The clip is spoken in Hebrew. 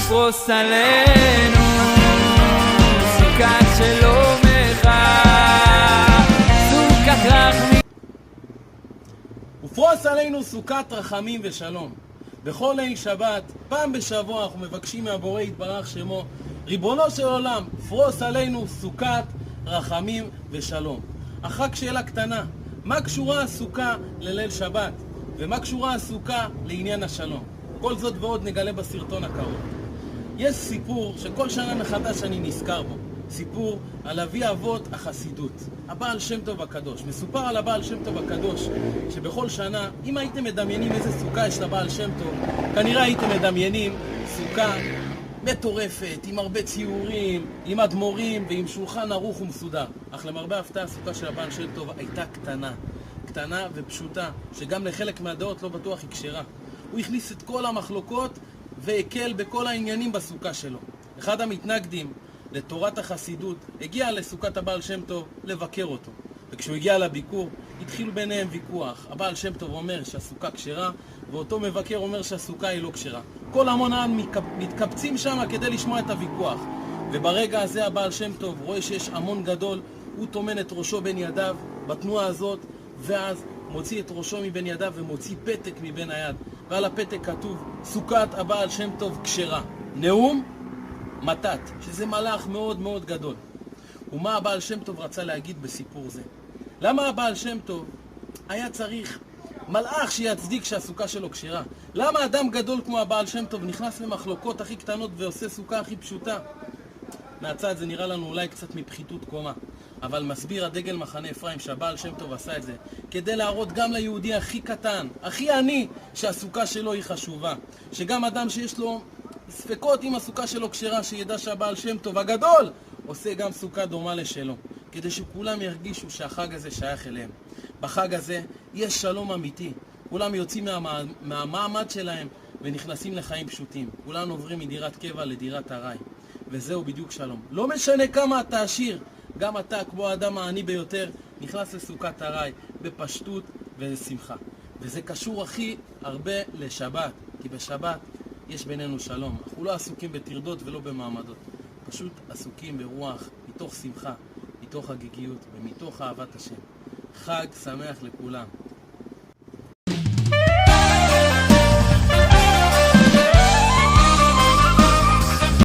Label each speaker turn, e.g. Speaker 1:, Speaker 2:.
Speaker 1: ופרוס עלינו סוכת שלומך, סוכת רחמים.
Speaker 2: ופרוס עלינו סוכת רחמים ושלום. בכל ליל שבת, פעם בשבוע, אנחנו מבקשים מהבורא יתברך שמו, ריבונו של עולם, פרוס עלינו סוכת רחמים ושלום. אך רק שאלה קטנה, מה קשורה הסוכה לליל שבת? ומה קשורה הסוכה לעניין השלום? כל זאת ועוד נגלה בסרטון הקרוב. יש סיפור שכל שנה מחדש אני נזכר בו. סיפור על אבי אבות החסידות, הבעל שם טוב הקדוש. מסופר על הבעל שם טוב הקדוש שבכל שנה, אם הייתם מדמיינים איזה סוכה יש לבעל שם טוב, כנראה הייתם מדמיינים סוכה מטורפת, עם הרבה ציורים, עם אדמו"רים ועם שולחן ערוך ומסודר. אך למרבה הפתעה הסוכה של הבעל שם טוב הייתה קטנה ופשוטה, שגם לחלק מהדעות לא בטוח היא כשרה. הוא הכניס את כל המחלוקות והקל בכל העניינים בסוכה שלו. אחד המתנגדים לתורת החסידות הגיע לסוכת הבעל שם טוב לבקר אותו, וכשהוא הגיע לביקור התחיל ביניהם ויכוח. הבעל שם טוב אומר שהסוכה כשרה, ואותו מבקר אומר שהסוכה היא לא כשרה. כל המון העם מתקבצים שם כדי לשמוע את הוויכוח, וברגע הזה הבעל שם טוב רואה שיש המון גדול, הוא טומן את ראשו בין ידיו בתנועה הזאת, ואז מוציא את ראשו מבין ידיו ומוציא פתק מבין היד, ועל הפתק כתוב סוכת הבעל שם טוב כשרה, נאום מתת, שזה מלאך מאוד מאוד גדול. ומה הבעל שם טוב רצה להגיד בסיפור זה? למה הבעל שם טוב היה צריך מלאך שיצדיק שהסוכה שלו כשרה? למה אדם גדול כמו הבעל שם טוב נכנס למחלוקות הכי קטנות ועושה סוכה הכי פשוטה? מהצד זה נראה לנו אולי קצת מפחיתות קומה, אבל מסביר הדגל מחנה אפרים שהבעל שם טוב עשה את זה כדי להראות גם ליהודי הכי קטן, הכי עני, שהסוכה שלו היא חשובה. שגם אדם שיש לו ספקות עם הסוכה שלו כשרה, שידע שהבעל שם טוב הגדול עושה גם סוכה דומה לשלו, כדי שכולם ירגישו שהחג הזה שייך אליהם. בחג הזה יש שלום אמיתי, כולם יוצאים מהמעמד שלהם ונכנסים לחיים פשוטים. כולם עוברים מדירת קבע לדירת ארעי, וזהו בדיוק שלום. לא משנה כמה אתה עשיר, גם אתה כמו האדם העני ביותר נכנס לסוכת ארעי בפשטות ובשמחה. וזה קשור הכי הרבה לשבת, כי בשבת יש בינינו שלום. אנחנו לא עסוקים בתרדות ולא במעמדות, פשוט עסוקים ברוח, מתוך שמחה, מתוך חגיגיות ומתוך אהבת השם. חג שמח לכולם.